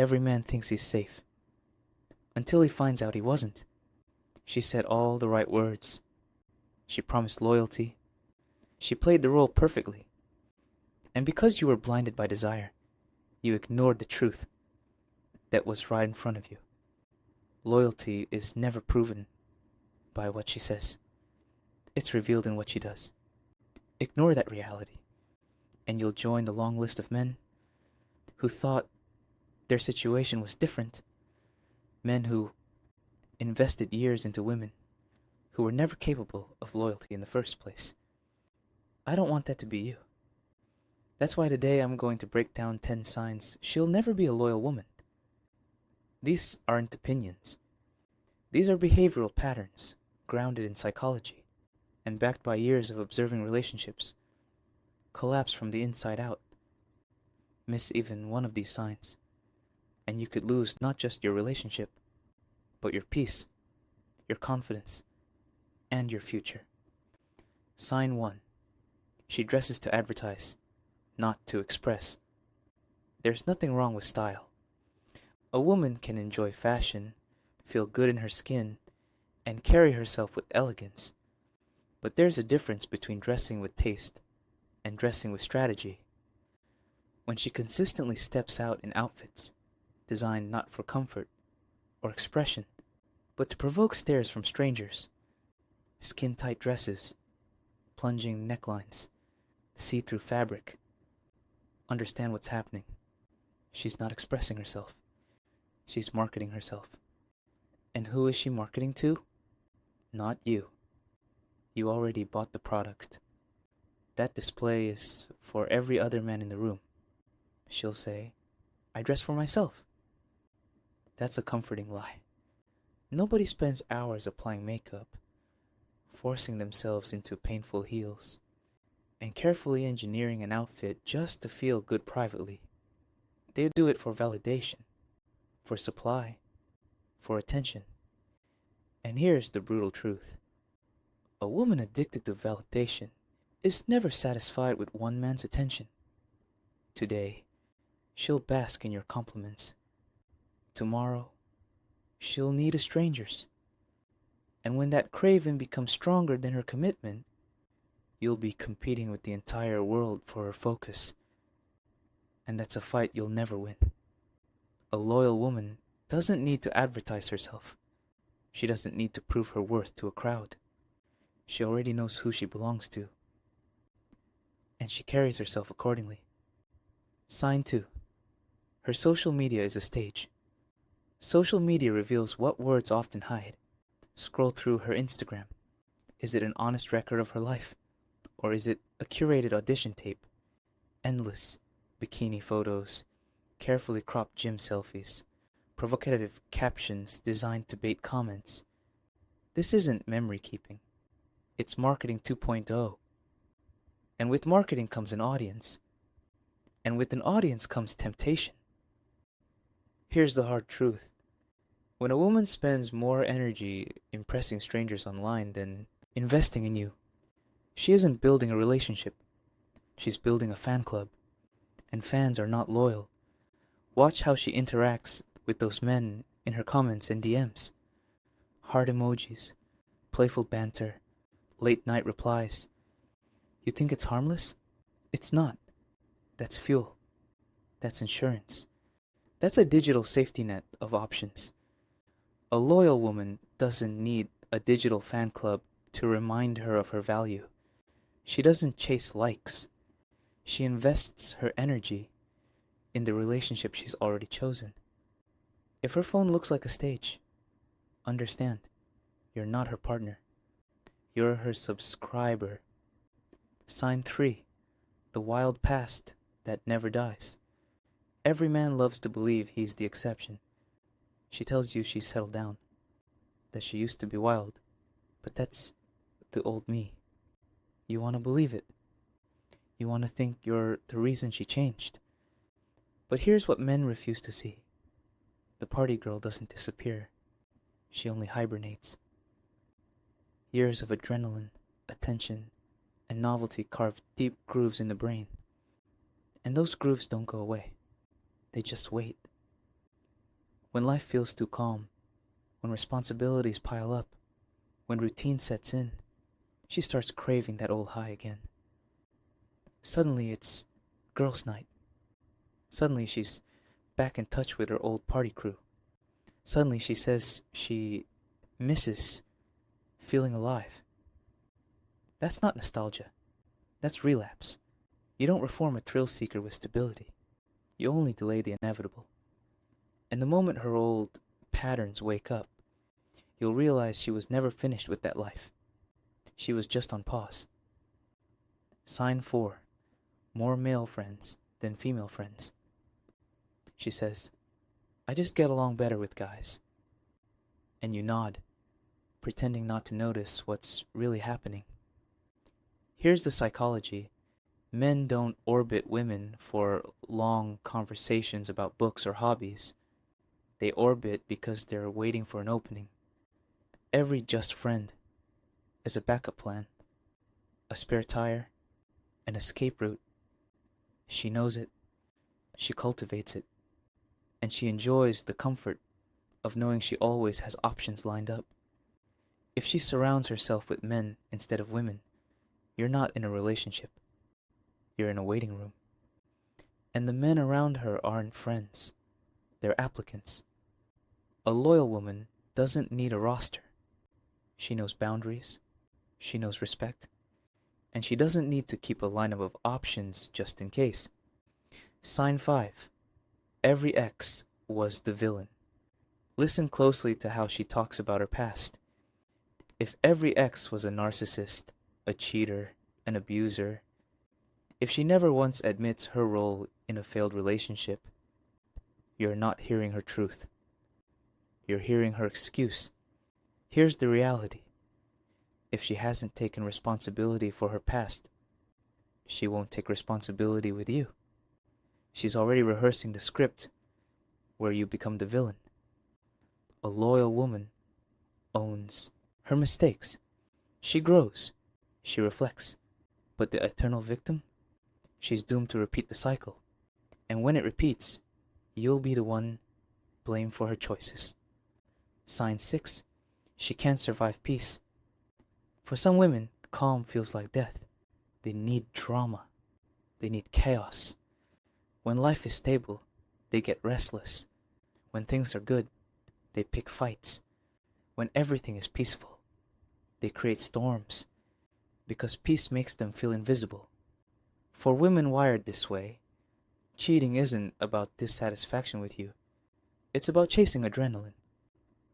Every man thinks he's safe, until he finds out he wasn't. She said all the right words. She promised loyalty. She played the role perfectly. And because you were blinded by desire, you ignored the truth that was right in front of you. Loyalty is never proven by what she says. It's revealed in what she does. Ignore that reality, and you'll join the long list of men who thought their situation was different. Men who invested years into women who were never capable of loyalty in the first place. I don't want that to be you. That's why today I'm going to break down 10 signs she'll never be a loyal woman. These aren't opinions. These are behavioral patterns grounded in psychology and backed by years of observing relationships collapse from the inside out. Miss even one of these signs, and you could lose not just your relationship, but your peace, your confidence, and your future. Sign 1. She dresses to advertise, not to express. There's nothing wrong with style. A woman can enjoy fashion, feel good in her skin, and carry herself with elegance. But there's a difference between dressing with taste and dressing with strategy. When she consistently steps out in outfits designed not for comfort or expression, but to provoke stares from strangers, skin-tight dresses, plunging necklines, see-through fabric, understand what's happening. She's not expressing herself. She's marketing herself. And who is she marketing to? Not you. You already bought the product. That display is for every other man in the room. She'll say, I dress for myself. That's a comforting lie. Nobody spends hours applying makeup, forcing themselves into painful heels, and carefully engineering an outfit just to feel good privately. They do it for validation, for supply, for attention. And here's the brutal truth. A woman addicted to validation is never satisfied with one man's attention. Today, she'll bask in your compliments. Tomorrow, she'll need a stranger's. And when that craving becomes stronger than her commitment, you'll be competing with the entire world for her focus. And that's a fight you'll never win. A loyal woman doesn't need to advertise herself. She doesn't need to prove her worth to a crowd. She already knows who she belongs to. And she carries herself accordingly. Sign 2. Her social media is a stage. Social media reveals what words often hide. Scroll through her Instagram. Is it an honest record of her life? Or is it a curated audition tape? Endless bikini photos, carefully cropped gym selfies, provocative captions designed to bait comments. This isn't memory keeping. It's marketing 2.0. And with marketing comes an audience. And with an audience comes temptation. Here's the hard truth. When a woman spends more energy impressing strangers online than investing in you, she isn't building a relationship. She's building a fan club. And fans are not loyal. Watch how she interacts with those men in her comments and DMs. Heart emojis, playful banter, late night replies. You think it's harmless? It's not. That's fuel. That's insurance. That's a digital safety net of options. A loyal woman doesn't need a digital fan club to remind her of her value. She doesn't chase likes. She invests her energy in the relationship she's already chosen. If her phone looks like a stage, understand, you're not her partner. You're her subscriber. Sign 3. The wild past that never dies. Every man loves to believe he's the exception. She tells you she's settled down, that she used to be wild, but that's the old me. You want to believe it. You want to think you're the reason she changed. But here's what men refuse to see. The party girl doesn't disappear. She only hibernates. Years of adrenaline, attention, and novelty carve deep grooves in the brain. And those grooves don't go away. They just wait. When life feels too calm, when responsibilities pile up, when routine sets in, she starts craving that old high again. Suddenly it's girls' night. Suddenly she's back in touch with her old party crew. Suddenly she says she misses feeling alive. That's not nostalgia. That's relapse. You don't reform a thrill seeker with stability. You only delay the inevitable. And the moment her old patterns wake up, you'll realize she was never finished with that life. She was just on pause. Sign 4. More male friends than female friends. She says, I just get along better with guys. And you nod, pretending not to notice what's really happening. Here's the psychology. Men don't orbit women for long conversations about books or hobbies. They orbit because they're waiting for an opening. Every just friend is a backup plan, a spare tire, an escape route. She knows it, she cultivates it, and she enjoys the comfort of knowing she always has options lined up. If she surrounds herself with men instead of women, you're not in a relationship. You're in a waiting room. And the men around her aren't friends. They're applicants. A loyal woman doesn't need a roster. She knows boundaries. She knows respect. And she doesn't need to keep a lineup of options just in case. Sign 5. Every ex was the villain. Listen closely to how she talks about her past. If every ex was a narcissist, a cheater, an abuser, if she never once admits her role in a failed relationship, you're not hearing her truth. You're hearing her excuse. Here's the reality. If she hasn't taken responsibility for her past, she won't take responsibility with you. She's already rehearsing the script where you become the villain. A loyal woman owns her mistakes. She grows. She reflects. But the eternal victim? She's doomed to repeat the cycle. And when it repeats, you'll be the one blamed for her choices. Sign 6. She can't survive peace. For some women, calm feels like death. They need drama. They need chaos. When life is stable, they get restless. When things are good, they pick fights. When everything is peaceful, they create storms. Because peace makes them feel invisible. For women wired this way, cheating isn't about dissatisfaction with you. It's about chasing adrenaline,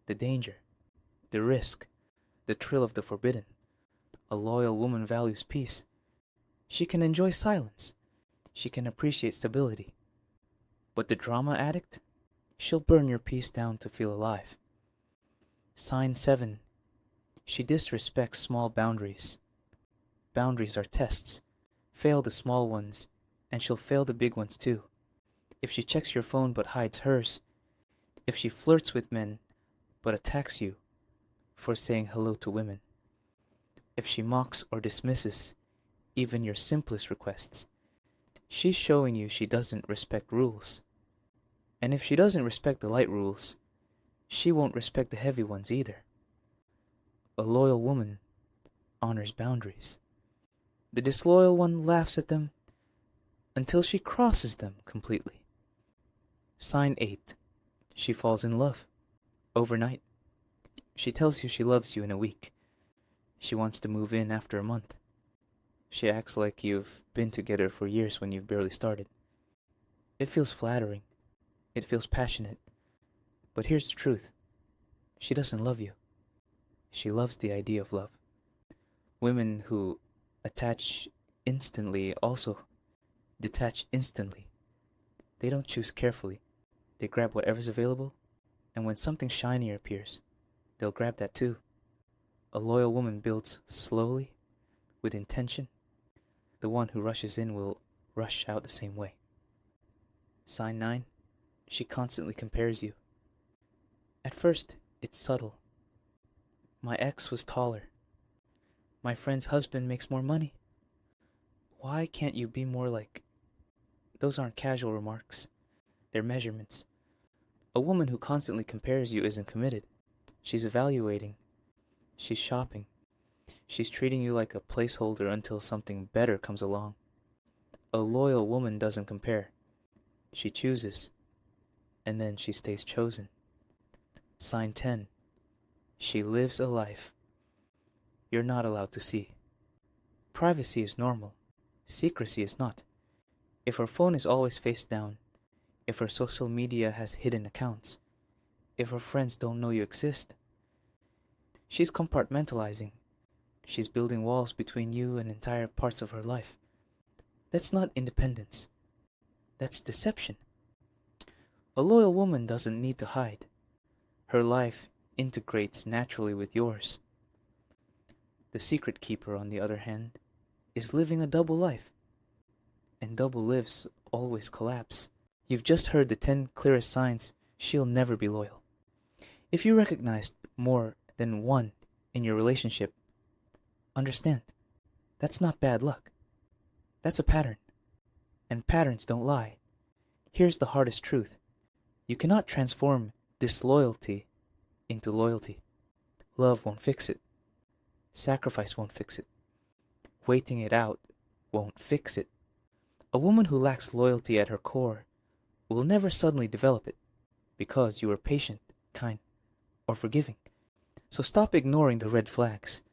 the danger, the risk, the thrill of the forbidden. A loyal woman values peace. She can enjoy silence. She can appreciate stability. But the drama addict? She'll burn your peace down to feel alive. Sign 7. She disrespects small boundaries. Boundaries are tests. Fail the small ones, and she'll fail the big ones too. If she checks your phone but hides hers, if she flirts with men but attacks you for saying hello to women, if she mocks or dismisses even your simplest requests, she's showing you she doesn't respect rules. And if she doesn't respect the light rules, she won't respect the heavy ones either. A loyal woman honors boundaries. The disloyal one laughs at them until she crosses them completely. Sign 8. She falls in love. Overnight. She tells you she loves you in a week. She wants to move in after a month. She acts like you've been together for years when you've barely started. It feels flattering. It feels passionate. But here's the truth. She doesn't love you. She loves the idea of love. Women who attach instantly also detach instantly. They don't choose carefully. They grab whatever's available, and when something shinier appears, they'll grab that too. A loyal woman builds slowly, with intention. The one who rushes in will rush out the same way. Sign 9. She constantly compares you. At first, it's subtle. My ex was taller. My friend's husband makes more money. Why can't you be more like... Those aren't casual remarks. They're measurements. A woman who constantly compares you isn't committed. She's evaluating. She's shopping. She's treating you like a placeholder until something better comes along. A loyal woman doesn't compare. She chooses, and then she stays chosen. Sign 10. She lives a life you're not allowed to see. Privacy is normal. Secrecy is not. If her phone is always face down, if her social media has hidden accounts, if her friends don't know you exist, she's compartmentalizing. She's building walls between you and entire parts of her life. That's not independence. That's deception. A loyal woman doesn't need to hide. Her life integrates naturally with yours. The secret keeper, on the other hand, is living a double life. And double lives always collapse. You've just heard the 10 clearest signs she'll never be loyal. If you recognized more than one in your relationship, understand, that's not bad luck. That's a pattern. And patterns don't lie. Here's the hardest truth. You cannot transform disloyalty into loyalty. Love won't fix it. Sacrifice won't fix it. Waiting it out won't fix it. A woman who lacks loyalty at her core will never suddenly develop it because you are patient, kind, or forgiving. So stop ignoring the red flags.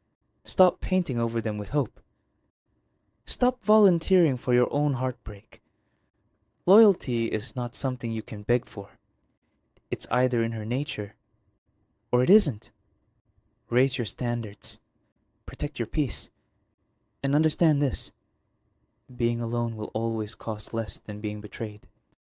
Stop painting over them with hope. Stop volunteering for your own heartbreak. Loyalty is not something you can beg for. It's either in her nature or it isn't. Raise your standards. Protect your peace. And understand this. Being alone will always cost less than being betrayed.